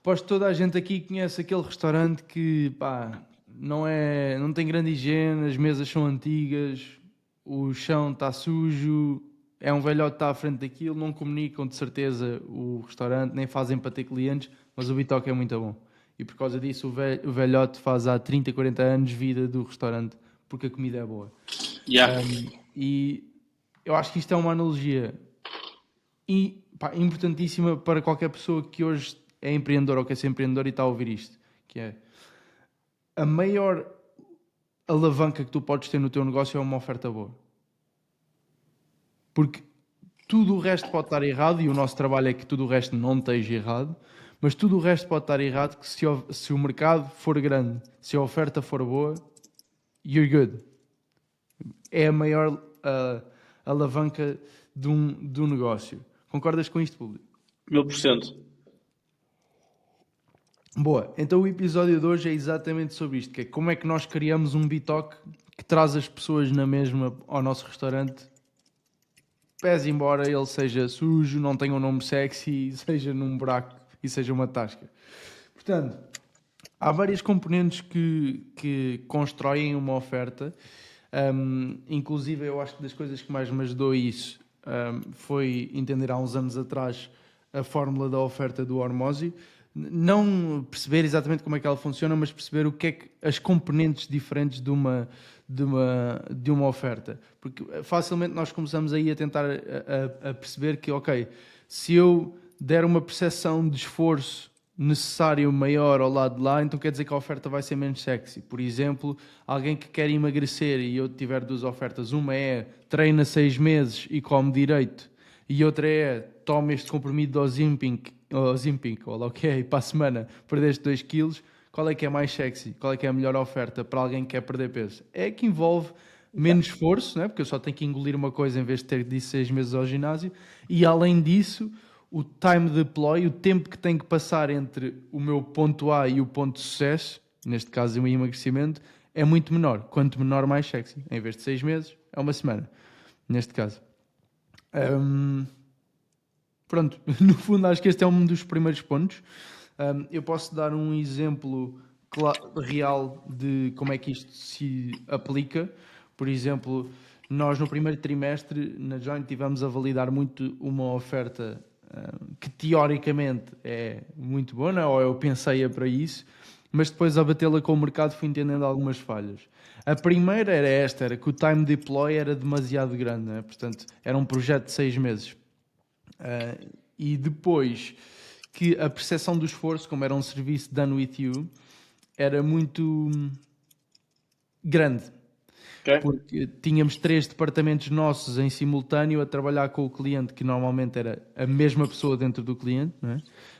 Aposto que toda a gente aqui conhece aquele restaurante que, pá, não tem grande higiene, as mesas são antigas, o chão está sujo, é um velhote que está à frente daquilo, não comunicam de certeza o restaurante, nem fazem para ter clientes, mas o bitoque é muito bom. E por causa disso o velhote faz há 30, 40 anos vida do restaurante, porque a comida é boa. Yeah. E eu acho que isto é uma analogia importantíssima para qualquer pessoa que hoje é empreendedor ou quer ser empreendedor e está a ouvir isto, que é a maior alavanca que tu podes ter no teu negócio é uma oferta boa. Porque tudo o resto pode estar errado e o nosso trabalho é que tudo o resto não esteja errado, mas tudo o resto pode estar errado que se o mercado for grande, se a oferta for boa, you're good. É a maior alavanca de um negócio. Concordas com isto, público? 1000%. Boa, então o episódio de hoje é exatamente sobre isto, que é como é que nós criamos um bitoque que traz as pessoas na mesma ao nosso restaurante, pese embora ele seja sujo, não tenha um nome sexy, seja num buraco e seja uma tasca. Portanto, há várias componentes que constroem uma oferta, inclusive eu acho que das coisas que mais me ajudou isso foi entender há uns anos atrás a fórmula da oferta do Hormozzi. Não perceber exatamente como é que ela funciona, mas perceber o que é que as componentes diferentes de uma oferta. Porque facilmente nós começamos aí a tentar a perceber que, ok, se eu der uma percepção de esforço necessário maior ao lado de lá, então quer dizer que a oferta vai ser menos sexy. Por exemplo, alguém que quer emagrecer e eu tiver duas ofertas, uma é treina 6 meses e come direito, e outra é toma este comprimido do Ozempic, ou lá o que é, e para a semana perdeste 2 quilos, qual é que é mais sexy? Qual é que é a melhor oferta para alguém que quer perder peso? É que envolve menos esforço, né? Porque eu só tenho que engolir uma coisa em vez de ter de ir 6 meses ao ginásio, e além disso, o time deploy, o tempo que tem que passar entre o meu ponto A e o ponto de sucesso, neste caso o emagrecimento, é muito menor. Quanto menor, mais sexy. Em vez de 6 meses, é uma semana, neste caso. Pronto, no fundo acho que este é um dos primeiros pontos. Eu posso dar um exemplo real de como é que isto se aplica. Por exemplo, nós no primeiro trimestre na Joint tivemos a validar muito uma oferta que teoricamente é muito boa, não é? Ou eu pensei para isso, mas depois a batê-la com o mercado fui entendendo algumas falhas. A primeira era esta, era que o time deploy era demasiado grande, não é? Portanto, era um projeto de 6 meses. E depois que a percepção do esforço, como era um serviço done with you, era muito grande. Okay. Porque tínhamos 3 departamentos nossos em simultâneo a trabalhar com o cliente, que normalmente era a mesma pessoa dentro do cliente, não é?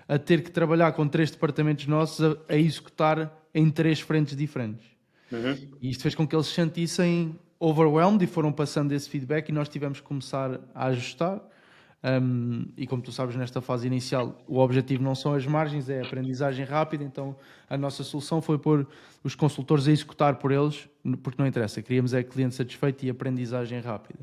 A ter que trabalhar com 3 departamentos nossos a executar em 3 frentes diferentes. E isto fez com que eles se sentissem overwhelmed e foram passando esse feedback e nós tivemos que começar a ajustar. E como tu sabes, nesta fase inicial, o objetivo não são as margens, é a aprendizagem rápida. Então a nossa solução foi pôr os consultores a executar por eles, porque não interessa, queríamos é cliente satisfeito e aprendizagem rápida.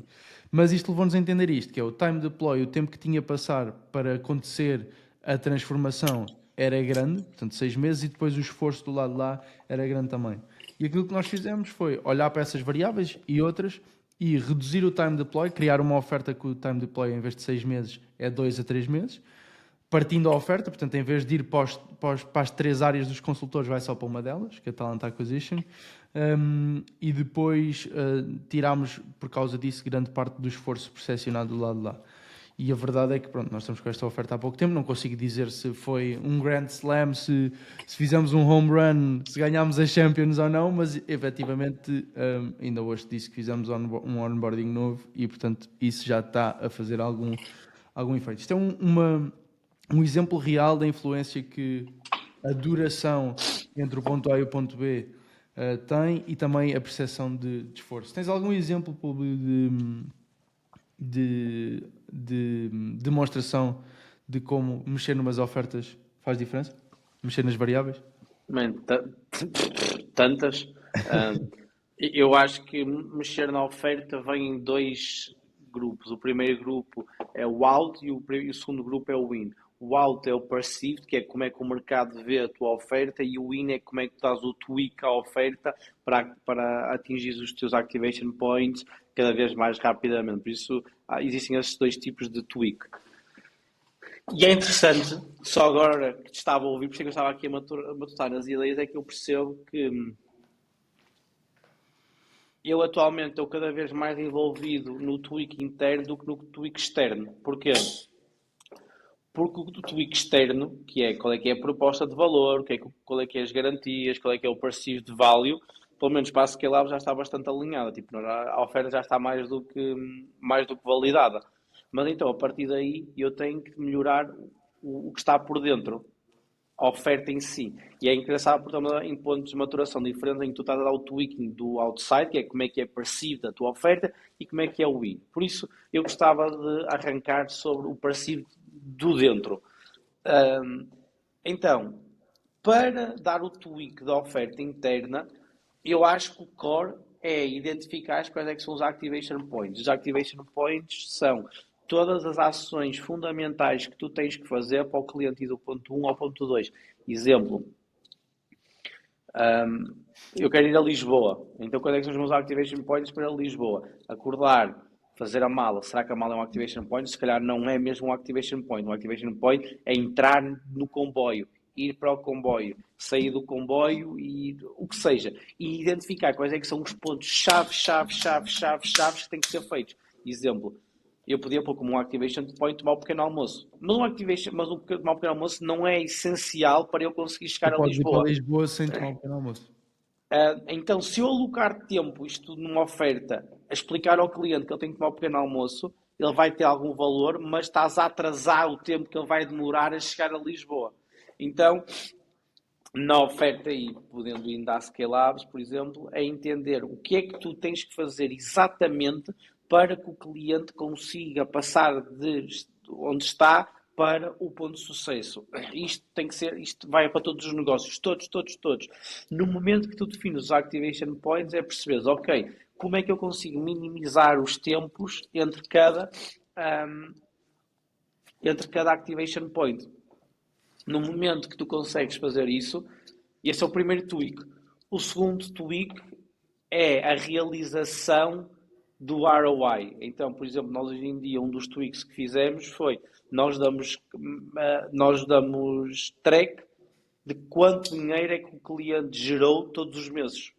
Mas isto levou-nos a entender isto, que é o time deploy, o tempo que tinha a passar para acontecer a transformação era grande, portanto 6 meses, e depois o esforço do lado de lá era grande também. E aquilo que nós fizemos foi olhar para essas variáveis e outras e reduzir o time deploy, criar uma oferta que o time deploy em vez de 6 meses é 2 a 3 meses, partindo da oferta, portanto em vez de ir para as 3 áreas dos consultores vai só para uma delas, que é a Talent Acquisition, e depois tirámos por causa disso grande parte do esforço percepcionado do lado de lá. E a verdade é que pronto, nós estamos com esta oferta há pouco tempo, não consigo dizer se foi um Grand Slam, se fizemos um home run, se ganhámos a Champions ou não, mas efetivamente ainda hoje disse que fizemos um onboarding novo e portanto isso já está a fazer algum efeito. Isto é um exemplo real da influência que a duração entre o ponto A e o ponto B tem e também a percepção de esforço. Tens algum exemplo de demonstração de como mexer numas ofertas faz diferença? Mexer nas variáveis? Man, tantas. Eu acho que mexer na oferta vem em dois grupos. O primeiro grupo é o out e o segundo grupo é o in. o out é o perceived, que é como é que o mercado vê a tua oferta, e o in é como é que tu dás o tweak à oferta para atingir os teus activation points cada vez mais rapidamente. Por isso, existem esses dois tipos de tweak. E é interessante, só agora que te estava a ouvir, por isso é que eu estava aqui a matutar nas ideias, é que eu percebo que eu atualmente estou cada vez mais envolvido no tweak interno do que no tweak externo. Porquê? Porque o tweak externo, que é qual é que é a proposta de valor, qual é que é as garantias, qual é que é o perceived value, pelo menos para a Scalab já está bastante alinhada. Tipo, a oferta já está mais do que validada. Mas então, a partir daí, eu tenho que melhorar o que está por dentro, a oferta em si. E é engraçado porque estamos em pontos de maturação diferentes em que tu estás a dar o tweaking do outside, que é como é que é perceived a tua oferta, e como é que é o in. Por isso, eu gostava de arrancar sobre o perceived do dentro. Então, para dar o tweak da oferta interna, eu acho que o core é identificar quais é que são os activation points. Os activation points são todas as ações fundamentais que tu tens que fazer para o cliente ir do ponto 1 ao ponto 2. Exemplo, eu quero ir a Lisboa. Então, quais é que são os meus activation points para Lisboa? Acordar, fazer a mala. Será que a mala é um activation point? Se calhar não é mesmo um activation point. Um activation point é entrar no comboio, ir para o comboio, sair do comboio e o que seja. E identificar quais é que são os pontos chaves que têm que ser feitos. Exemplo, eu podia pôr como um activation point tomar um pequeno almoço. Mas um tomar um pequeno almoço não é essencial para eu conseguir chegar a Podes ir para Lisboa. Lisboa sem tomar um pequeno almoço. Então, se eu alocar tempo, isto numa oferta, a explicar ao cliente que ele tem que tomar um pequeno almoço, ele vai ter algum valor, mas estás a atrasar o tempo que ele vai demorar a chegar a Lisboa. Então, na oferta, e podendo ir dar Scalabs, por exemplo, é entender o que é que tu tens que fazer exatamente para que o cliente consiga passar de onde está para o ponto de sucesso. Isto vai para todos os negócios, todos. No momento que tu defines os activation points, é perceberes, ok, como é que eu consigo minimizar os tempos entre cada activation point. No momento que tu consegues fazer isso, esse é o primeiro tweak. O segundo tweak é a realização do ROI. Então, por exemplo, nós hoje em dia, um dos tweaks que fizemos foi, nós damos track de quanto dinheiro é que o cliente gerou todos os meses,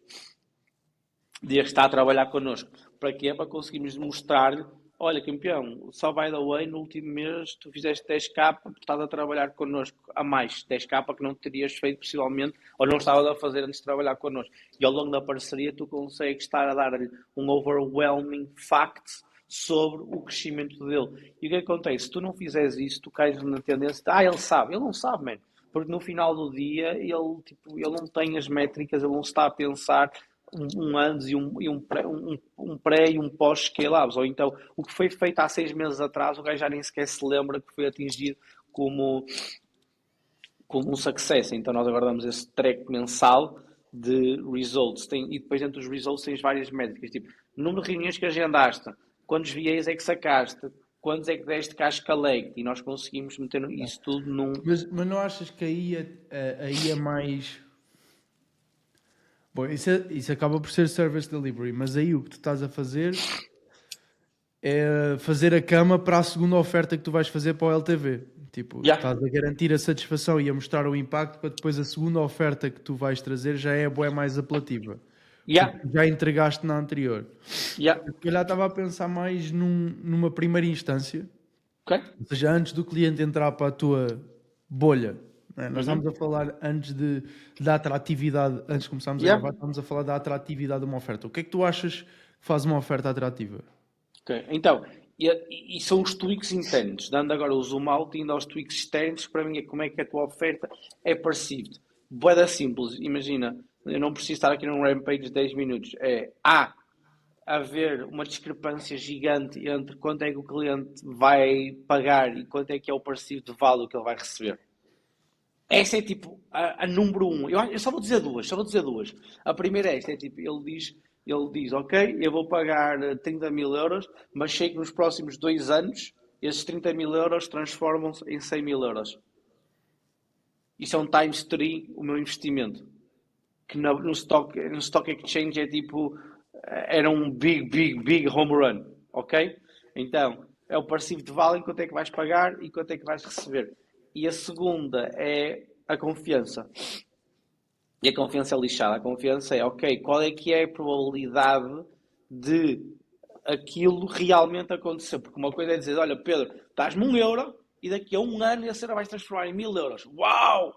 desde que está a trabalhar connosco. Para quê? Para conseguirmos mostrar-lhe, olha, campeão, só by the way, no último mês tu fizeste 10k porque estás a trabalhar connosco a mais, 10k que não terias feito possivelmente, ou não estavas a fazer antes de trabalhar connosco. E ao longo da parceria tu consegues estar a dar-lhe um overwhelming fact sobre o crescimento dele. E o que acontece? Se tu não fizeres isso, tu cais na tendência de, ele sabe. Ele não sabe, man. Porque no final do dia, ele não tem as métricas, ele não está a pensar um antes e um pré e um pós-scale-ups. Ou então, o que foi feito há 6 meses atrás, o gajo já nem sequer se lembra que foi atingido como um success. Então, nós agora damos esse track mensal de results. E depois, dentro dos results, tens várias métricas. Tipo, número de reuniões que agendaste, quantos VAs é que sacaste, quantos é que deste casca leite, e nós conseguimos meter isso tudo num... Mas não achas que aí é mais... Bom, isso acaba por ser service delivery, mas aí o que tu estás a fazer é fazer a cama para a segunda oferta que tu vais fazer para o LTV. Tipo, estás a garantir a satisfação e a mostrar o impacto para depois a segunda oferta que tu vais trazer já é bué mais apelativa. Já entregaste na anterior. Eu, se calhar, estava a pensar mais numa primeira instância. Okay. Ou seja, antes do cliente entrar para a tua bolha. Nós estamos a falar antes da atratividade, antes de começarmos a gravar, estamos a falar da atratividade de uma oferta. O que é que tu achas que faz uma oferta atrativa? Ok, então, e são os tweaks internos, dando agora o zoom out e indo aos tweaks externos, para mim é como é que a tua oferta é perceived. Boeda simples, imagina, eu não preciso estar aqui num rampage de 10 minutos, haver uma discrepância gigante entre quanto é que o cliente vai pagar e quanto é que é o perceived value que ele vai receber. Essa é tipo a número 1. Eu só vou dizer duas. A primeira é esta, é tipo, ele diz, ok, eu vou pagar 30 mil euros, mas sei que nos próximos 2 anos esses 30 mil euros transformam-se em 100 mil euros. Isso é um times 3 o meu investimento. Que no stock exchange é tipo, era um big home run, ok? Então, é o passivo de vale, quanto é que vais pagar e quanto é que vais receber. E a segunda é a confiança. E a confiança é lixada. A confiança é, ok, qual é que é a probabilidade de aquilo realmente acontecer? Porque uma coisa é dizer, olha, Pedro, estás-me 1 euro e daqui a um ano a cena vais transformar em 1000 euros. Uau!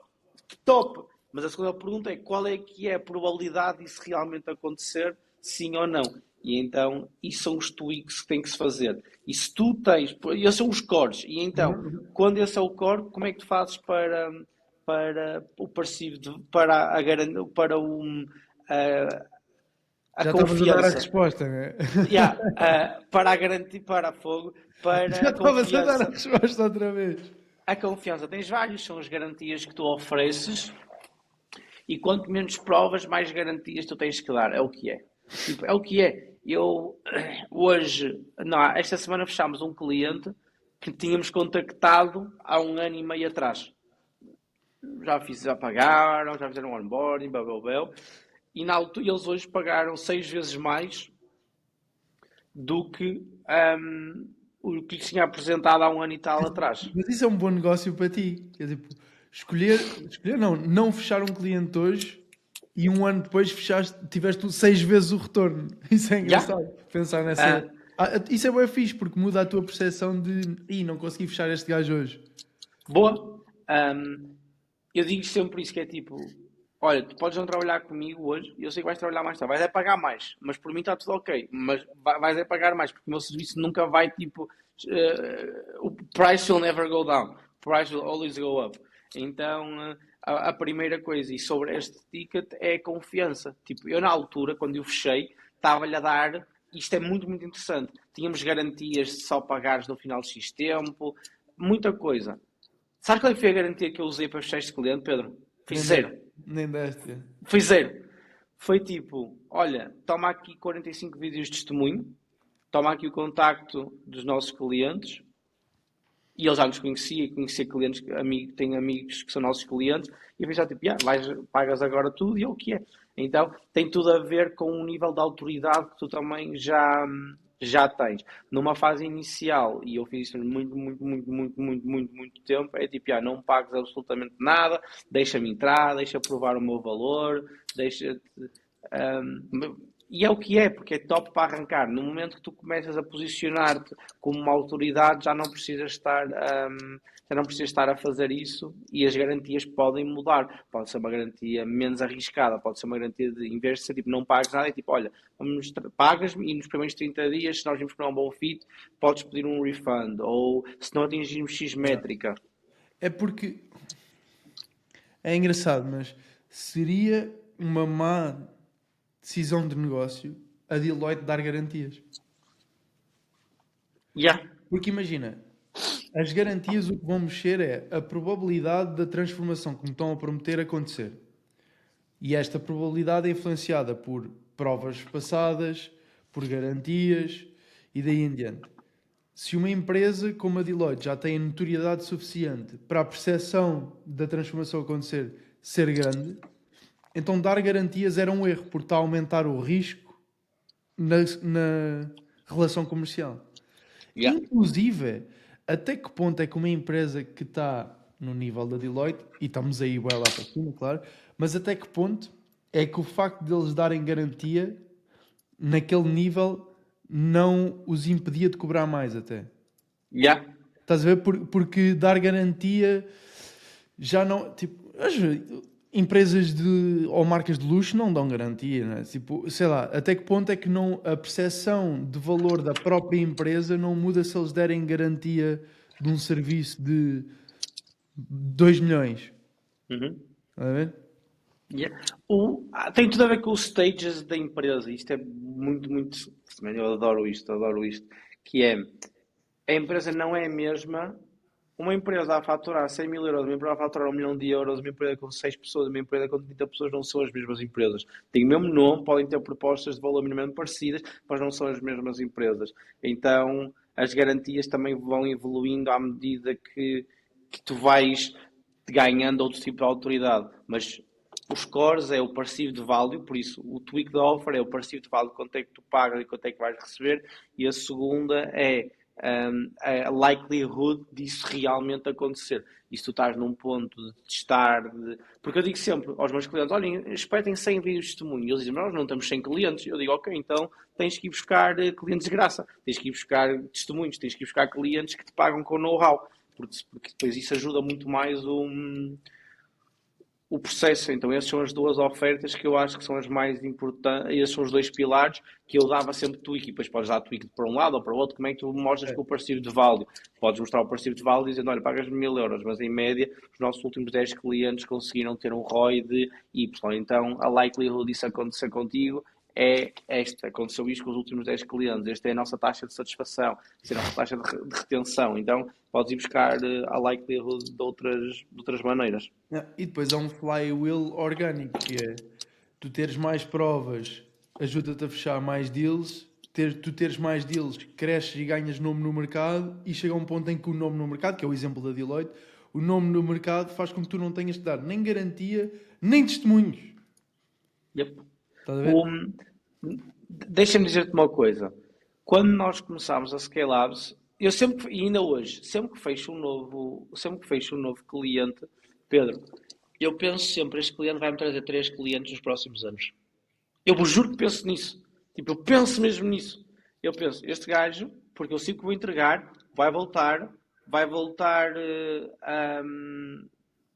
Que top! Mas a segunda pergunta é qual é que é a probabilidade disso realmente acontecer, sim ou não? E então, isso são os tweaks que tem que se fazer. E se tu tens, esses são os cores, e então, Uhum. quando esse é o core, como é que tu fazes para o passivo, para a garantia, para a Já estavas a dar a confiança? resposta, né? Yeah, para a garantia, para fogo, para Já a estavas a dar a confiança. resposta outra vez. A confiança tens vários, são as garantias que tu ofereces. E quanto menos provas, mais garantias tu tens que dar. É o que é. Tipo, é o que é. Eu hoje, não, esta semana fechámos um cliente que tínhamos contactado há 1 ano e meio atrás. Já pagaram, já fizeram um onboarding, blá, blá, blá. E na altura, eles hoje pagaram 6 vezes mais do que o que lhes tinha apresentado há 1 ano e tal atrás. Mas isso é um bom negócio para ti. É tipo, escolher não fechar um cliente hoje e um ano depois tiveste 6 vezes o retorno. Isso é Já? engraçado. Pensar nessa. Ah, Isso é bem fixe, porque muda a tua percepção de não consegui fechar este gajo hoje. boa. Eu digo sempre isso, que é tipo, olha, tu podes não trabalhar comigo hoje, e eu sei que vais trabalhar mais tarde, vais é pagar mais, mas por mim está tudo ok, mas vais é pagar mais, porque o meu serviço nunca vai, tipo, o price will never go down, o price will always go up. Então, a primeira coisa, e sobre este ticket, é a confiança. Tipo, eu na altura, quando eu fechei, estava-lhe a dar, isto é muito, muito interessante, tínhamos garantias de só pagares no final de X tempo, muita coisa. Sabes qual foi a garantia que eu usei para fechar este cliente, Pedro? Foi Nem deste. zero. Nem deste. Foi zero. Foi tipo, olha, toma aqui 45 vídeos de testemunho, toma aqui o contacto dos nossos clientes, e ele já nos conhecia, e conhecia clientes, tem amigos que são nossos clientes, e eu pensava tipo, pagas agora tudo, e é o que é. Então, tem tudo a ver com o nível de autoridade que tu também já tens. Numa fase inicial, e eu fiz isso muito tempo, é tipo, não pagas absolutamente nada, deixa-me entrar, deixa provar o meu valor, deixa-te... e é o que é, porque é top para arrancar. No momento que tu começas a posicionar-te como uma autoridade, já não precisas estar a fazer isso, e as garantias podem mudar. Pode ser uma garantia menos arriscada, pode ser uma garantia de, em vez de ser tipo, não pagas nada, é tipo, olha, pagas-me e nos primeiros 30 dias, se nós vimos que não é um bom fit, podes pedir um refund, ou se não atingirmos X Yeah. métrica. É porque é engraçado, mas seria uma má decisão de negócio a Deloitte dar garantias. Yeah. Porque imagina, as garantias o que vão mexer é a probabilidade da transformação que me estão a prometer acontecer. E esta probabilidade é influenciada por provas passadas, por garantias e daí em diante. Se uma empresa como a Deloitte já tem a notoriedade suficiente para a percepção da transformação acontecer ser grande, então dar garantias era um erro, porque está a aumentar o risco na relação comercial. Yeah. Inclusive, até que ponto é que uma empresa que está no nível da Deloitte, e estamos aí bem lá para cima, claro, mas até que ponto é que o facto de eles darem garantia naquele nível não os impedia de cobrar mais até? Yeah. Estás a ver? Porque dar garantia já não. Tipo, empresas ou marcas de luxo não dão garantia, né? Tipo, sei lá, até que ponto é que não, a percepção de valor da própria empresa não muda se eles derem garantia de um serviço de 2 milhões? Uhum. Estás a ver? Yeah. Tem tudo a ver com os stages da empresa. Isto é muito. Eu adoro isto, Que é a empresa não é a mesma. Uma empresa a faturar 100 mil euros, uma empresa a faturar 1 milhão de euros, uma empresa com 6 pessoas, uma empresa com 30 pessoas não são as mesmas empresas. Têm o mesmo nome, podem ter propostas de valor minimamente parecidas, mas não são as mesmas empresas. Então, as garantias também vão evoluindo à medida que tu vais ganhando outro tipo de autoridade. Mas os scores é o perceived value, por isso o tweak da offer é o perceived value, quanto é que tu pagas e quanto é que vais receber, e a segunda é a likelihood disso realmente acontecer. E se tu estás num ponto de testar, porque eu digo sempre aos meus clientes, olhem, espetem 100 vídeos de testemunho, e eles dizem, nós não temos 100 clientes. Eu digo, ok, então tens que ir buscar clientes de graça, tens que ir buscar testemunhos, tens que ir buscar clientes que te pagam com know-how, porque depois isso ajuda muito mais o processo. Então, essas são as duas ofertas que eu acho que são as mais importantes. Esses são os dois pilares que eu dava sempre tweak. E depois podes dar tweak para um lado ou para o outro. Como é que tu mostras com o parecido de value? Podes mostrar o parecido de value dizendo, olha, pagas 1000€, mas em média os nossos últimos 10 clientes conseguiram ter um ROI de Y. Então, a likelihood disso acontecer contigo é esta. Aconteceu isto com os últimos 10 clientes. Esta é a nossa taxa de satisfação. Esta é a nossa taxa de retenção. Então, podes ir buscar a likelihood de outras maneiras. E depois há um flywheel orgânico, que é tu teres mais provas, ajuda-te a fechar mais deals, tu teres mais deals, cresces e ganhas nome no mercado, e chega a um ponto em que o nome no mercado, que é o exemplo da Deloitte, o nome no mercado faz com que tu não tenhas de dar nem garantia, nem testemunhos. Yep. Estás a ver? Deixa-me dizer-te uma coisa. Quando nós começámos a Scale Labs, eu sempre, e ainda hoje, sempre que fecho um novo cliente, Pedro, eu penso sempre, este cliente vai-me trazer 3 clientes nos próximos anos. Eu vos juro que penso nisso. Tipo, eu penso mesmo nisso. Eu penso, este gajo, porque eu sei que vou entregar, vai voltar,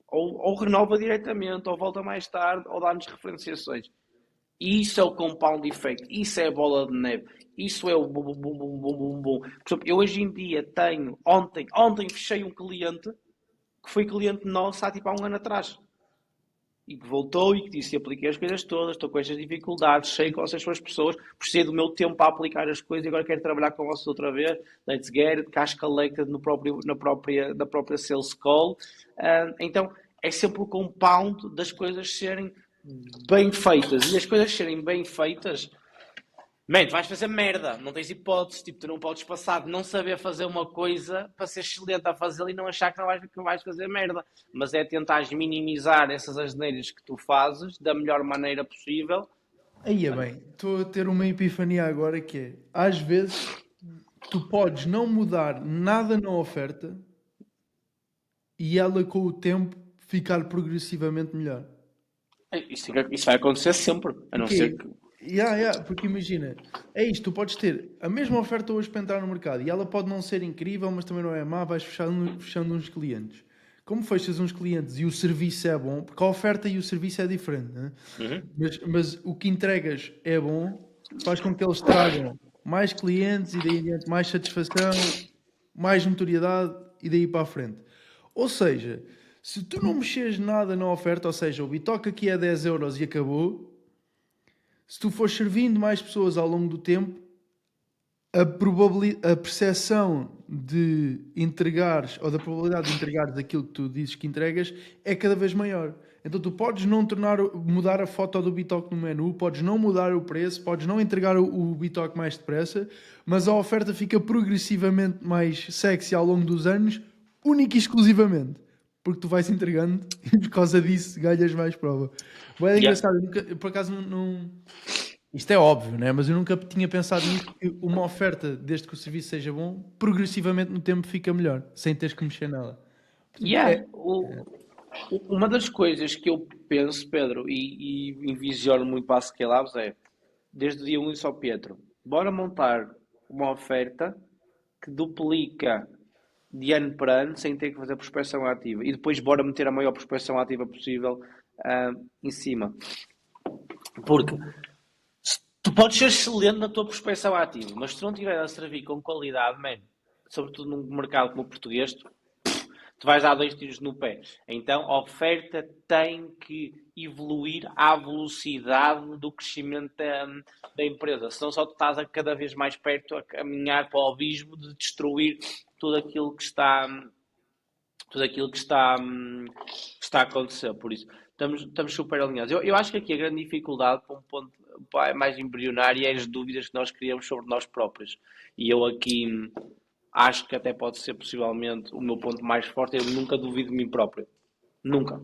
ou renova diretamente, ou volta mais tarde, ou dá-nos referenciações. E isso é o compound effect, isso é a bola de neve, isso é o bum, bum, bum, bum, bum, bum. Por exemplo, eu hoje em dia tenho, ontem fechei um cliente que foi cliente nosso há tipo há um ano atrás. E que voltou e que disse, apliquei as coisas todas, estou com estas dificuldades, sei que vocês são as pessoas, precisei do meu tempo para aplicar as coisas e agora quero trabalhar com vocês outra vez. Let's get it, cash collected na própria sales call. Então, é sempre o compound das coisas serem bem feitas. E as coisas serem bem feitas, man, tu vais fazer merda, não tens hipótese, tipo, tu não podes passar de não saber fazer uma coisa para ser excelente a fazê-la e não achar que não vais fazer merda. Mas é tentares minimizar essas asneiras que tu fazes da melhor maneira possível. Aí é bem, estou a ter uma epifania agora que é, às vezes, tu podes não mudar nada na oferta e ela com o tempo ficar progressivamente melhor. Isso vai acontecer sempre, a não ser que... Porque imagina, é isto, tu podes ter a mesma oferta hoje para entrar no mercado e ela pode não ser incrível, mas também não é má, vais fechando uns clientes. Como fechas uns clientes e o serviço é bom, porque a oferta e o serviço é diferente, né? Mas o que entregas é bom, faz com que eles tragam mais clientes e daí em diante mais satisfação, mais notoriedade e daí para a frente. Ou seja, se tu não mexeres nada na oferta, ou seja, o Bitoque aqui é 10€ e acabou, se tu fores servindo mais pessoas ao longo do tempo, a percepção de entregares, ou da probabilidade de entregares aquilo que tu dizes que entregas, é cada vez maior. Então tu podes não mudar a foto do Bitoque no menu, podes não mudar o preço, podes não entregar o Bitoque mais depressa, mas a oferta fica progressivamente mais sexy ao longo dos anos, única e exclusivamente. Porque tu vais entregando e por causa disso ganhas mais prova. É engraçado, por acaso não... Isto é óbvio, né? Mas eu nunca tinha pensado nisso, que uma oferta, desde que o serviço seja bom, progressivamente no tempo fica melhor, sem teres que mexer nada. Uma das coisas que eu penso, Pedro, e envisiono muito para a Scale Labs é, desde o dia 1 disse ao Pedro, bora montar uma oferta que duplica de ano para ano sem ter que fazer prospecção ativa. E depois bora meter a maior prospecção ativa possível em cima. Porque tu podes ser excelente na tua prospecção ativa, mas se tu não estiver a servir com qualidade, man, sobretudo num mercado como o português, tu vais dar 2 tiros no pé. Então a oferta tem que evoluir à velocidade do crescimento da empresa. Senão só tu estás cada vez mais perto a caminhar para o abismo de destruir tudo aquilo que está a acontecer. Por isso, estamos super alinhados. Eu acho que aqui a grande dificuldade, para um ponto mais embrionário, é as dúvidas que nós criamos sobre nós próprios. E eu aqui acho que até pode ser possivelmente o meu ponto mais forte. Eu nunca duvido de mim próprio. Nunca.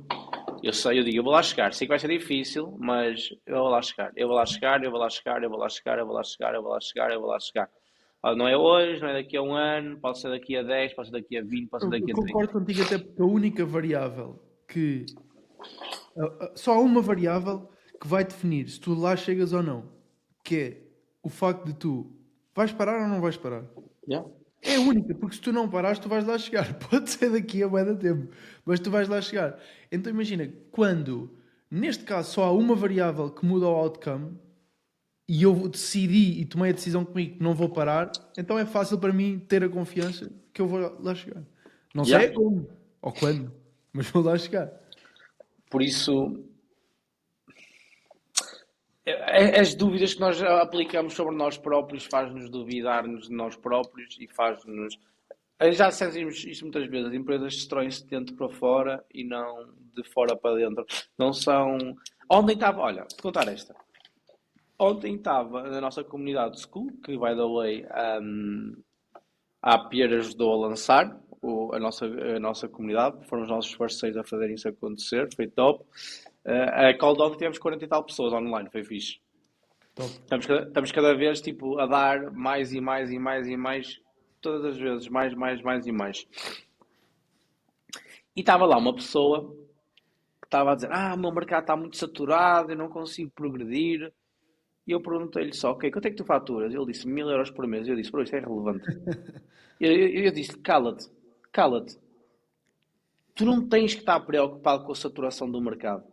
Eu sei, eu digo, eu vou lá chegar. Sei que vai ser difícil, mas eu vou lá chegar. Eu vou lá chegar, eu vou lá chegar, eu vou lá chegar, eu vou lá chegar, eu vou lá chegar, eu vou lá chegar. Não é hoje, não é daqui a um ano, pode ser daqui a 10, pode ser daqui a 20, pode ser Eu daqui a 30. concordo contigo até porque a única variável que... Só há uma variável que vai definir se tu lá chegas ou não, que é o facto de tu vais parar ou não vais parar. Yeah. É a única, porque se tu não parares, tu vais lá chegar. Pode ser daqui a bué de tempo, mas tu vais lá chegar. Então imagina, quando, neste caso, só há uma variável que muda o outcome e eu decidi e tomei a decisão comigo que não vou parar, então é fácil para mim ter a confiança que eu vou lá chegar. Não sei Yeah. como ou quando, mas vou lá chegar. Por isso, as dúvidas que nós aplicamos sobre nós próprios faz-nos duvidar-nos de nós próprios e faz-nos. Já dissemos isto muitas vezes, as empresas destroem-se de dentro para fora e não de fora para dentro. Não são. Ontem estava, olha, vou-te contar esta. Ontem estava na nossa comunidade de school, que, by the way, a Pierre ajudou a lançar a nossa comunidade. Foram os nossos parceiros a fazerem isso acontecer, foi top. A call de ontem tivemos 40 e tal pessoas online, foi fixe. Top. Estamos cada vez tipo, a dar mais e mais e mais e mais, todas as vezes, mais e mais. E estava lá uma pessoa que estava a dizer: o meu mercado está muito saturado, eu não consigo progredir. E eu perguntei-lhe só: ok, quanto é que tu faturas? Ele disse 1000 euros por mês. E eu disse: bro, isto é relevante. Eu disse: cala-te, cala-te. Tu não tens que estar preocupado com a saturação do mercado.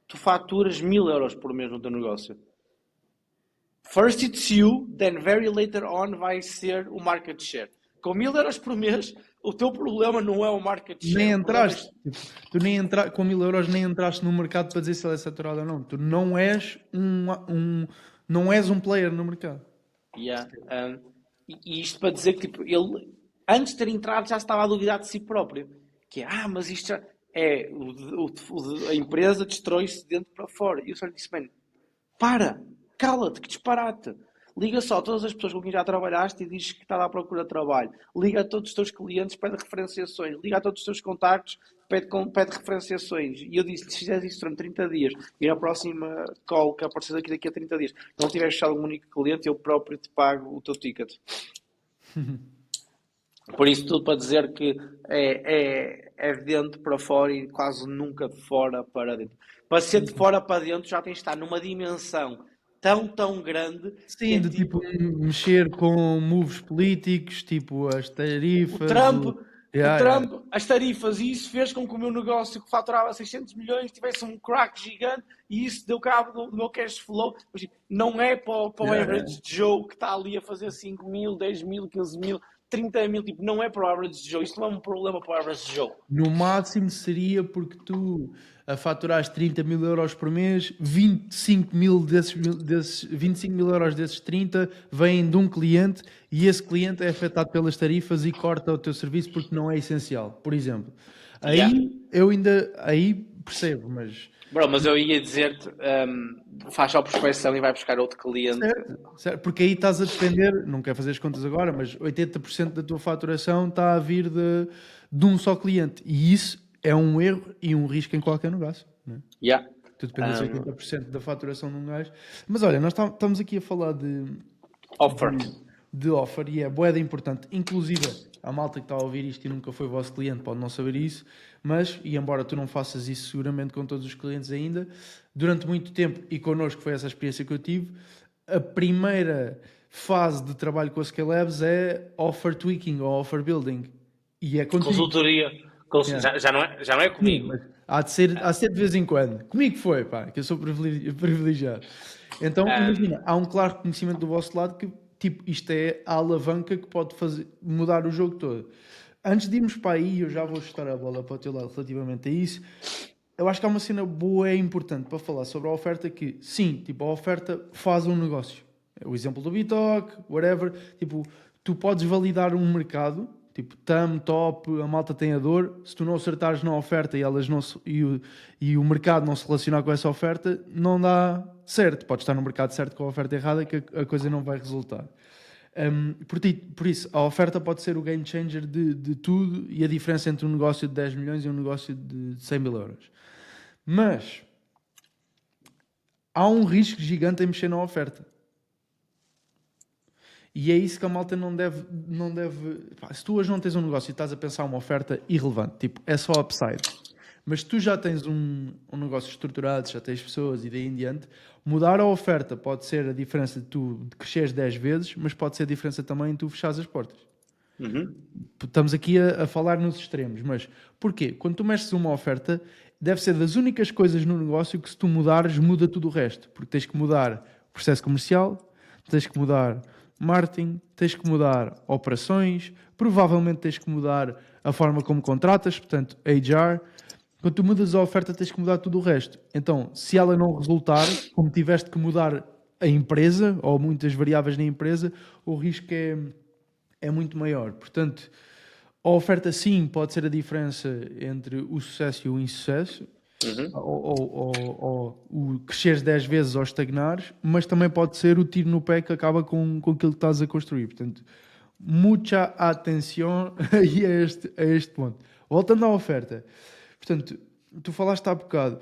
Tu faturas 1000 euros por mês no teu negócio. First it's you, then very later on vai ser o market share. Com 1000 euros por mês, o teu problema não é o market share. Nem entraste, tu nem com 1000 euros nem entraste no mercado para dizer se ele é saturado ou não. Tu não és não és um player no mercado. Yeah. E isto para dizer que tipo, ele, antes de ter entrado, já estava a duvidar de si próprio. Que é, mas isto já é, a empresa destrói-se de dentro para fora. E eu só lhe disse: bem, para, cala-te, que disparate. Liga só a todas as pessoas com quem já trabalhaste e diz que está lá à procura de trabalho. Liga a todos os teus clientes, pede referenciações. Liga a todos os teus contactos, pede referenciações. E eu disse: se fizeres isso durante 30 dias e na próxima call que aparecer daqui a 30 dias não tiveres fechado um único cliente, eu próprio te pago o teu ticket. Por isso tudo para dizer que é de dentro para fora e quase nunca de fora para dentro. Para ser de fora para dentro já tens de estar numa dimensão tão grande. Sim, é de tipo mexer com moves políticos, tipo as tarifas. O Trump, as tarifas, e isso fez com que o meu negócio que faturava 600 milhões tivesse um crack gigante e isso deu cabo do meu cash flow. Mas, não é para o average Joe que está ali a fazer 5 mil, 10 mil, 15 mil, 30 mil, tipo, não é para o average Joe. Isto não é um problema para o average Joe. No máximo seria porque tu a faturares 30 mil euros por mês, 25 mil desses 25 mil euros desses 30 vêm de um cliente e esse cliente é afetado pelas tarifas e corta o teu serviço porque não é essencial, por exemplo. Aí eu ainda percebo, mas... Bro, mas eu ia dizer-te, faz só prospecção e vai buscar outro cliente. Certo, porque aí estás a depender, não quero fazer as contas agora, mas 80% da tua faturação está a vir de um só cliente. E isso é um erro e um risco em qualquer negócio. Né? Tu dependes de 80% da faturação de um gajo. Mas olha, nós estamos aqui a falar de offer e é bué de importante. Inclusive, a malta que está a ouvir isto e nunca foi vosso cliente pode não saber isso, mas, e embora tu não faças isso seguramente com todos os clientes ainda, durante muito tempo, e connosco foi essa experiência que eu tive, a primeira fase de trabalho com a Scalabs é offer tweaking ou offer building. E é contigo. Consultoria. Já não é comigo. Sim, há de ser de vez em quando. Comigo foi, pá, que eu sou privilegiado. Então, imagina, há um claro reconhecimento do vosso lado que, tipo, isto é a alavanca que pode mudar o jogo todo. Antes de irmos para aí, eu já vou chutar a bola para o teu lado relativamente a isso. Eu acho que há uma cena boa e importante para falar sobre a oferta que, sim, tipo, a oferta faz um negócio. O exemplo do Bitalk, whatever. Tipo, tu podes validar um mercado, tipo, top, a malta tem a dor. Se tu não acertares na oferta e o mercado não se relacionar com essa oferta, não dá certo. Podes estar no mercado certo com a oferta errada que a coisa não vai resultar. Por isso, a oferta pode ser o game changer de tudo e a diferença entre um negócio de 10 milhões e um negócio de 100 mil euros. Mas há um risco gigante em mexer na oferta. E é isso que a malta não deve. Pá, se tu hoje não tens um negócio e estás a pensar uma oferta irrelevante, tipo, é só upside. Mas se tu já tens um negócio estruturado, já tens pessoas e daí em diante, mudar a oferta pode ser a diferença de tu cresceres 10 vezes, mas pode ser a diferença também de tu fechares as portas. Estamos aqui a falar nos extremos, mas porquê? Quando tu mexes uma oferta, deve ser das únicas coisas no negócio que se tu mudares, muda tudo o resto. Porque tens que mudar o processo comercial, tens que mudar marketing, tens que mudar operações, provavelmente tens que mudar a forma como contratas, portanto, HR. Quando tu mudas a oferta, tens que mudar tudo o resto. Então, se ela não resultar, como tiveste que mudar a empresa, ou muitas variáveis na empresa, o risco é muito maior. Portanto, a oferta sim pode ser a diferença entre o sucesso e o insucesso, ou o cresceres 10 vezes ou estagnares, mas também pode ser o tiro no pé que acaba com aquilo que estás a construir. Portanto, muita atenção a este ponto. Voltando à oferta. Portanto, tu falaste há bocado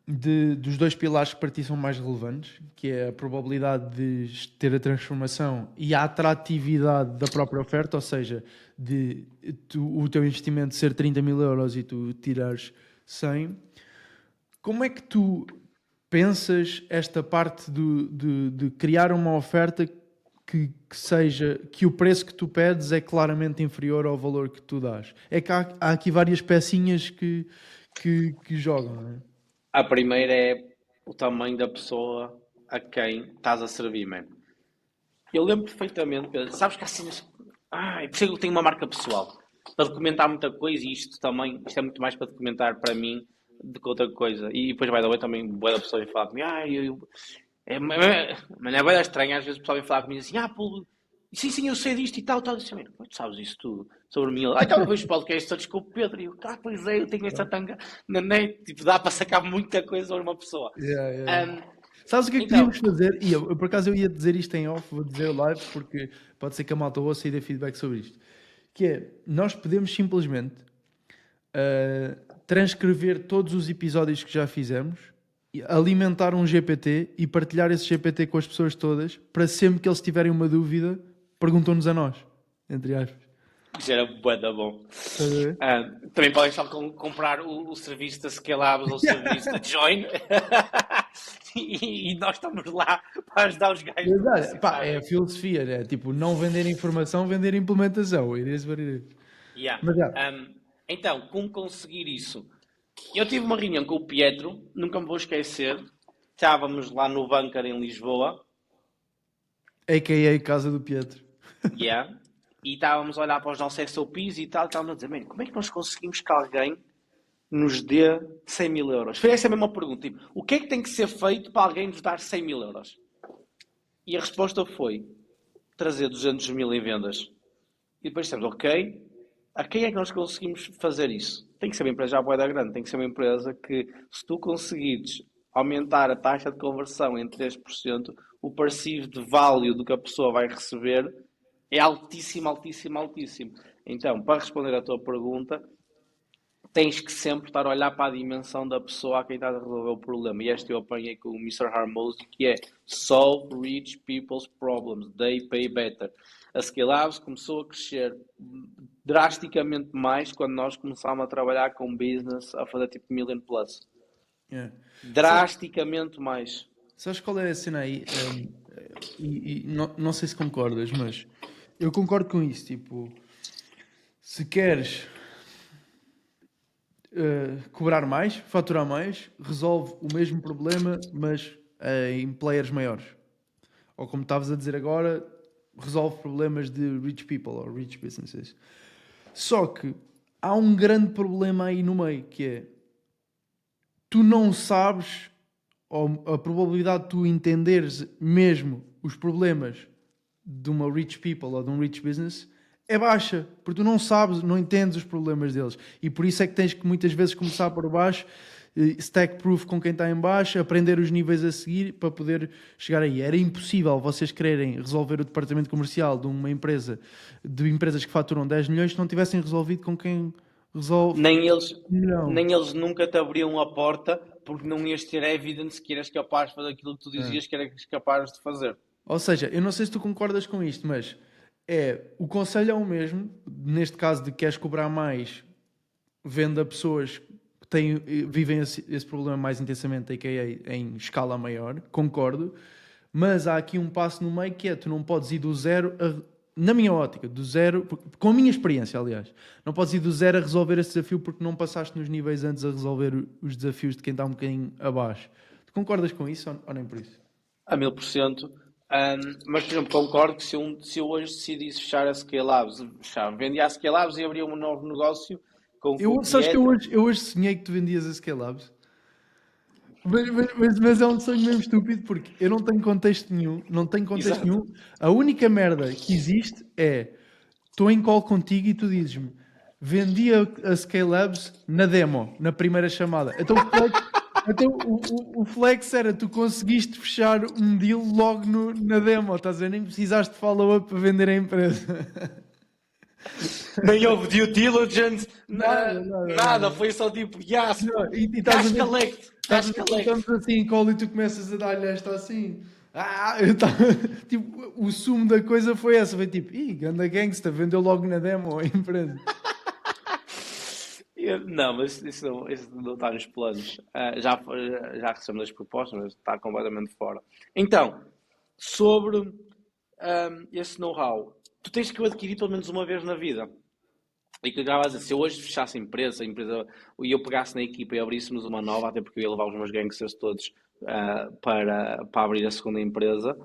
dos dois pilares que para ti são mais relevantes, que é a probabilidade de ter a transformação e a atratividade da própria oferta, ou seja, o teu investimento ser 30 mil euros e tu tirares 100. Como é que tu pensas esta parte de criar uma oferta que seja, que o preço que tu pedes é claramente inferior ao valor que tu dás? É que há aqui várias pecinhas que jogam, não é? A primeira é o tamanho da pessoa a quem estás a servir, mano. Eu lembro perfeitamente, Pedro, sabes que há cenas. Ai, por isso é que eu tenho uma marca pessoal. Para documentar muita coisa e isto também, isto é muito mais para documentar para mim do que outra coisa. E depois vai dar também boa da pessoa vem falar comigo, mas é bem estranho, às vezes o pessoal vem falar comigo assim, pô, sim, eu sei disto e tal, tal. Eu disse, como é que tu sabes isso tudo sobre mim? Então eu vejo os podcasts todos com o Pedro e eu, pois é, eu tenho esta tanga na net, tipo, dá para sacar muita coisa sobre uma pessoa. Yeah. Sabes o que é que Então, podíamos fazer? E eu, por acaso eu ia dizer isto em off, vou dizer live, porque pode ser que a malta ouça e dê feedback sobre isto. Que é, nós podemos simplesmente transcrever todos os episódios que já fizemos, alimentar um GPT e partilhar esse GPT com as pessoas todas, para sempre que eles tiverem uma dúvida, perguntam-nos a nós, entre aspas. isso era bué da bom. Estás a ver? Também podem só comprar o serviço da Scalabs ou o serviço da Join e nós estamos lá para ajudar os gajos. Exato. Pá, é a filosofia, é tipo, não vender informação, vender implementação. It is what it is. Yeah. Mas já, Então, como conseguir isso? Eu tive uma reunião com o Pietro, nunca me vou esquecer. Estávamos lá no bunker em Lisboa, a.k.a. Casa do Pietro. yeah, e estávamos a olhar para os nossos SOPs e tal, e estávamos a dizer, "Man, como é que nós conseguimos que alguém nos dê 100 mil euros?" Foi essa a mesma pergunta, tipo, o que é que tem que ser feito para alguém nos dar 100 mil euros? E a resposta foi, trazer 200 mil em vendas. E depois dissemos, ok, a quem é que nós conseguimos fazer isso? Tem que ser uma empresa já bué da grande, tem que ser uma empresa que, se tu conseguires aumentar a taxa de conversão em 3%, o perceived de value do que a pessoa vai receber é altíssimo, altíssimo, altíssimo. Então, para responder à tua pergunta, tens que sempre estar a olhar para a dimensão da pessoa a quem estás a resolver o problema. E este eu apanhei com o Mr. Harmozy, que é Solve Rich People's Problems, They Pay Better. A Scalabs começou a crescer drasticamente mais quando nós começámos a trabalhar com business a fazer tipo million plus. Yeah. Drasticamente mais. Sabes qual é a cena aí? E não sei se concordas, mas eu concordo com isso. Tipo, se queres cobrar mais, faturar mais, resolve o mesmo problema, mas em players maiores. Ou como estavas a dizer agora, resolve problemas de rich people ou rich businesses. Só que há um grande problema aí no meio, que é tu não sabes, ou a probabilidade de tu entenderes mesmo os problemas de uma rich people ou de um rich business é baixa, porque tu não sabes, não entendes os problemas deles. E por isso é que tens que muitas vezes começar por baixo stack proof com quem está em baixo, aprender os níveis a seguir para poder chegar aí. Era impossível vocês quererem resolver o departamento comercial de uma empresa, de empresas que faturam 10 milhões, se não tivessem resolvido com quem resolve Nem eles, 1 milhão. nem eles nunca te abriam a porta porque não ias ter evidence que eras capaz de fazer aquilo que tu É. dizias que eras capaz de fazer. Ou seja, eu não sei se tu concordas com isto, mas o conselho é o mesmo, neste caso de que queres cobrar mais, vende a pessoas que vivem esse problema mais intensamente, a.k.a. em escala maior, concordo, mas há aqui um passo no meio que é, tu não podes ir do zero, na minha ótica, do zero, com a minha experiência, aliás, não podes ir do zero a resolver esse desafio porque não passaste nos níveis antes a resolver os desafios de quem está um bocadinho abaixo. Tu concordas com isso ou nem por isso? A 1000%. Mas, por exemplo, concordo que se eu hoje decidisse fechar a Scalabs, vendia a Scalabs e abria um novo negócio com o Sabes que Pietra. eu hoje sonhei que tu vendias a Scalabs. Mas é um sonho mesmo estúpido porque eu não tenho contexto nenhum, não tenho contexto Exato. nenhum. A única merda que existe é estou em call contigo e tu dizes-me vendi a Scalabs na demo, na primeira chamada. Então o flex era tu conseguiste fechar um deal logo na demo, estás a ver? Nem precisaste de follow-up para vender a empresa. Nem houve due diligence, Nada. foi só tipo, yes, Não, e estás a cash ver, collect, cash collect. estamos assim em call e tu começas a dar-lhe esta assim. Eu tava, tipo, o sumo da coisa foi essa. Foi tipo, ganda gangsta, vendeu logo na demo a empresa. Não, mas isso não está nos planos. Já recebemos as propostas, mas está completamente fora. Então, sobre esse know-how, tu tens que o adquirir pelo menos uma vez na vida. E que eu estava a dizer, se eu hoje fechasse a empresa e eu pegasse na equipa e abríssemos uma nova, até porque eu ia levar os meus gangsters todos para abrir a segunda empresa,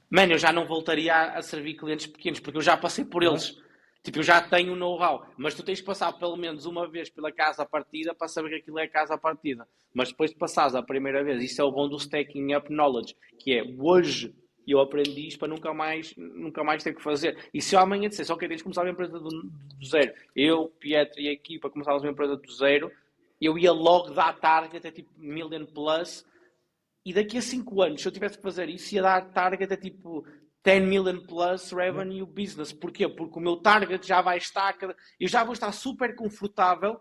mano, eu já não voltaria a servir clientes pequenos, porque eu já passei por eles. Tipo, eu já tenho o know-how, mas tu tens que passar pelo menos uma vez pela casa partida para saber que aquilo é casa partida. Mas depois de passares a primeira vez, isso é o bom do stacking up knowledge, que é hoje eu aprendi isto para nunca mais ter que fazer. E se eu amanhã dissesse, ok, tens de começar uma empresa do zero, eu, Pietro e a equipa começávamos uma empresa do zero, eu ia logo dar target até tipo million plus. E daqui a 5 anos, se eu tivesse que fazer isso, ia dar target a tipo 10 million plus revenue business. Porquê? Porque o meu target já vai estar. Eu já vou estar super confortável.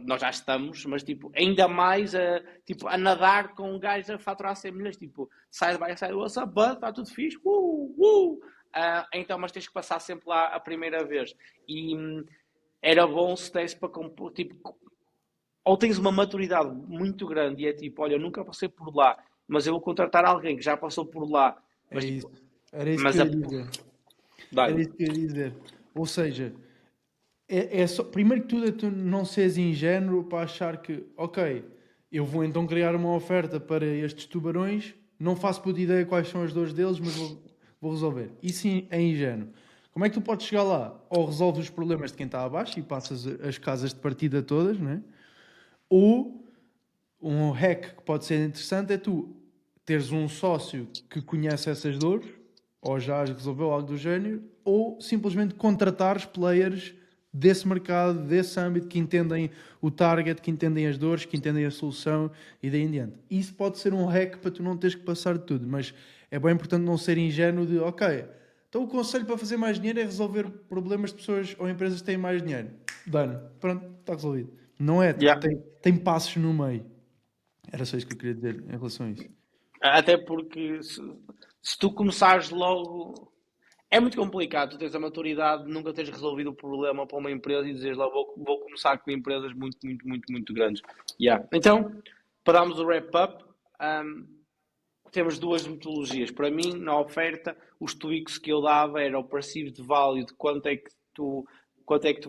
Nós já estamos, mas tipo, ainda mais a nadar com um gajo a faturar 100 milhões. Tipo, side by side, what's up, bud? Está tudo fixe. Então, mas tens que passar sempre lá a primeira vez. E era bom se desse para tipo, ou tens uma maturidade muito grande e é tipo, olha, eu nunca passei por lá, mas eu vou contratar alguém que já passou por lá. É Mas, isso. tipo, Era isso que mas eu ia dizer. Era dá-lhe. isso que eu ia dizer. Ou seja, primeiro que tudo é tu não seres ingênuo para achar que, ok, eu vou então criar uma oferta para estes tubarões, não faço puta ideia quais são as dores deles, mas vou resolver. Isso sim é ingênuo. Como é que tu podes chegar lá? Ou resolves os problemas de quem está abaixo e passas as casas de partida todas, não é? Ou um hack que pode ser interessante é tu teres um sócio que conhece essas dores, ou já as resolveu algo do género, ou simplesmente contratares players desse mercado, desse âmbito, que entendem o target, que entendem as dores, que entendem a solução e daí em diante. Isso pode ser um hack para tu não teres que passar de tudo, mas é bem importante não ser ingênuo de, ok, então o conselho para fazer mais dinheiro é resolver problemas de pessoas ou empresas que têm mais dinheiro. Dano. Pronto, está resolvido. Não é, Yeah. tem passos no meio. Era só isso que eu queria dizer em relação a isso. Até porque se tu começares logo. É muito complicado, tu tens a maturidade de nunca teres resolvido o problema para uma empresa e dizes lá, vou começar com empresas muito, muito, muito, muito grandes. Yeah. Então, para darmos o wrap-up, temos duas metodologias. Para mim, na oferta, os tweaks que eu dava era o perceived value de quanto é que tu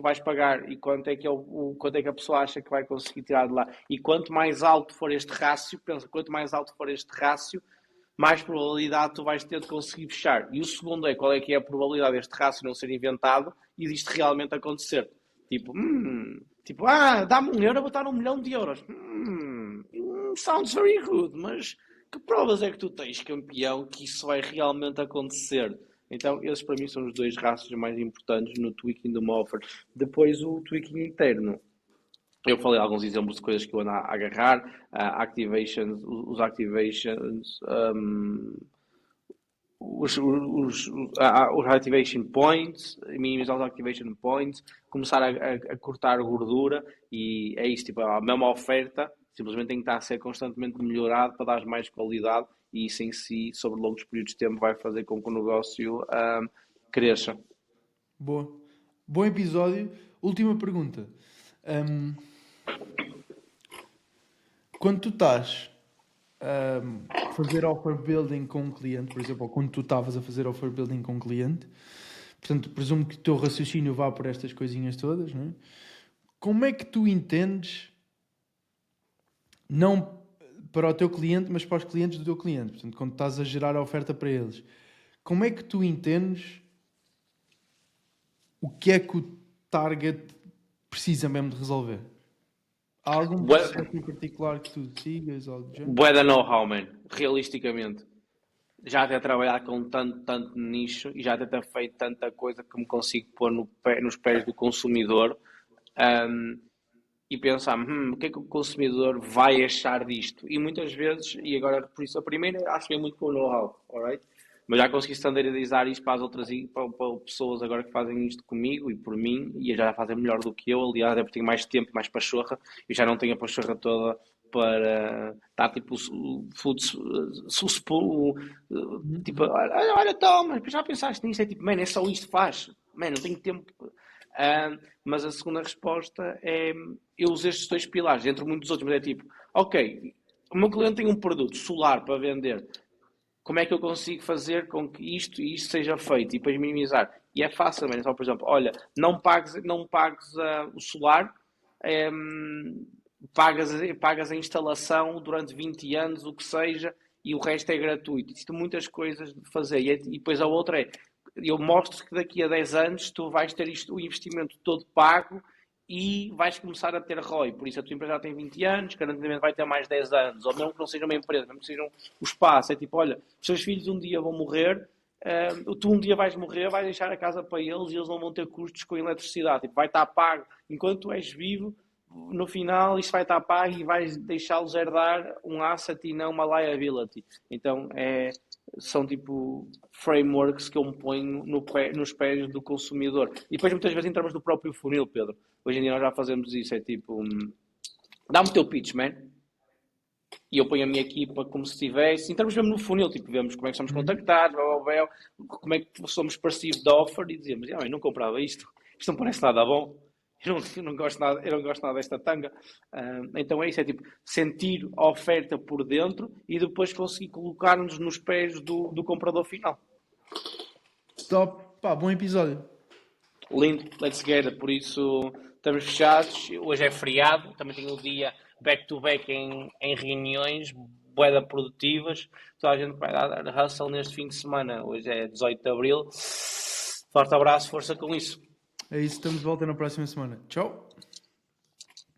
vais pagar e quanto é que a pessoa acha que vai conseguir tirar de lá. E quanto mais alto for este rácio, mais probabilidade tu vais ter de conseguir fechar. E o segundo é qual é que é a probabilidade deste rácio não ser inventado e disto realmente acontecer. Tipo, dá-me 1 euro, vou dar 1 milhão de euros. Sounds very good, mas que provas é que tu tens, campeão, que isso vai realmente acontecer? Então, esses para mim são os dois rácios mais importantes no tweaking de uma offer. Depois, o tweaking interno. Eu falei alguns exemplos de coisas que eu ando a agarrar, activations, os activations, os activation points, minimizar os activation points, começar a cortar gordura e é isso, tipo, a mesma oferta simplesmente tem que estar a ser constantemente melhorado para dar mais qualidade e isso em si, sobre longos períodos de tempo, vai fazer com que o negócio cresça. Boa. Bom episódio. Última pergunta. Ahm, quando tu estás a fazer offer building com um cliente, por exemplo, ou quando tu estavas a fazer offer building com um cliente, portanto, presumo que o teu raciocínio vá por estas coisinhas todas, não é? Como é que tu entendes, não para o teu cliente, mas para os clientes do teu cliente, portanto, quando estás a gerar a oferta para eles, como é que tu entendes o que é que o target precisa mesmo de resolver? Há algum processo em particular que tu sigas, algo do género? Bué da know-how, man, realisticamente. Já até trabalhar com tanto nicho e já até ter feito tanta coisa que me consigo pôr nos pés do consumidor um, e pensar, o que é que o consumidor vai achar disto? E muitas vezes, e agora por isso a primeira, acho que é muito com o know-how, alright? Mas já consegui standardizar isto para as outras para pessoas agora que fazem isto comigo e por mim, e já fazem melhor do que eu, aliás, é porque tenho mais tempo, mais pachorra, e já não tenho a pachorra toda para estar tipo tipo, olha, toma, já pensaste nisso? É tipo, man, é só isto que faz, man, não tenho tempo. Mas a segunda resposta é, eu uso estes dois pilares, entre muitos outros, mas é tipo, ok, o meu cliente tem um produto solar para vender, como é que eu consigo fazer com que isto e isto seja feito e depois minimizar? E é fácil, é só, por exemplo, olha, não pagues o solar, pagas a instalação durante 20 anos, o que seja, e o resto é gratuito. Isto muitas coisas de fazer. E depois a outra é, eu mostro que daqui a 10 anos tu vais ter o investimento todo pago e vais começar a ter ROI. Por isso a tua empresa já tem 20 anos, garantidamente vai ter mais 10 anos. Ou mesmo que não seja uma empresa, mesmo que seja o espaço. É tipo, olha, os seus filhos um dia vão morrer, tu um dia vais morrer, vais deixar a casa para eles e eles não vão ter custos com eletricidade. Tipo, vai estar pago. Enquanto tu és vivo, no final isto vai estar pago e vais deixá-los herdar um asset e não uma liability. Então são tipo frameworks que eu me ponho nos pés do consumidor. E depois muitas vezes entramos no próprio funil, Pedro. Hoje em dia nós já fazemos isso, é tipo, dá-me o teu pitch, man. E eu ponho a minha equipa como se estivesse, entramos mesmo no funil, tipo, vemos como é que somos contactados, como é que somos perceived offer e dizemos, eu não comprava isto não parece nada bom. Eu não gosto nada desta tanga. Então é isso, é tipo sentir a oferta por dentro e depois conseguir colocar-nos nos pés do comprador final. Top. Pá, bom episódio. Lindo, let's get it. Por isso estamos fechados. Hoje é feriado, também tenho o dia back-to-back em reuniões, bué produtivas. Toda a gente vai dar hustle neste fim de semana. Hoje é 18 de Abril. Forte abraço, força com isso. É isso, estamos de volta na próxima semana. Tchau.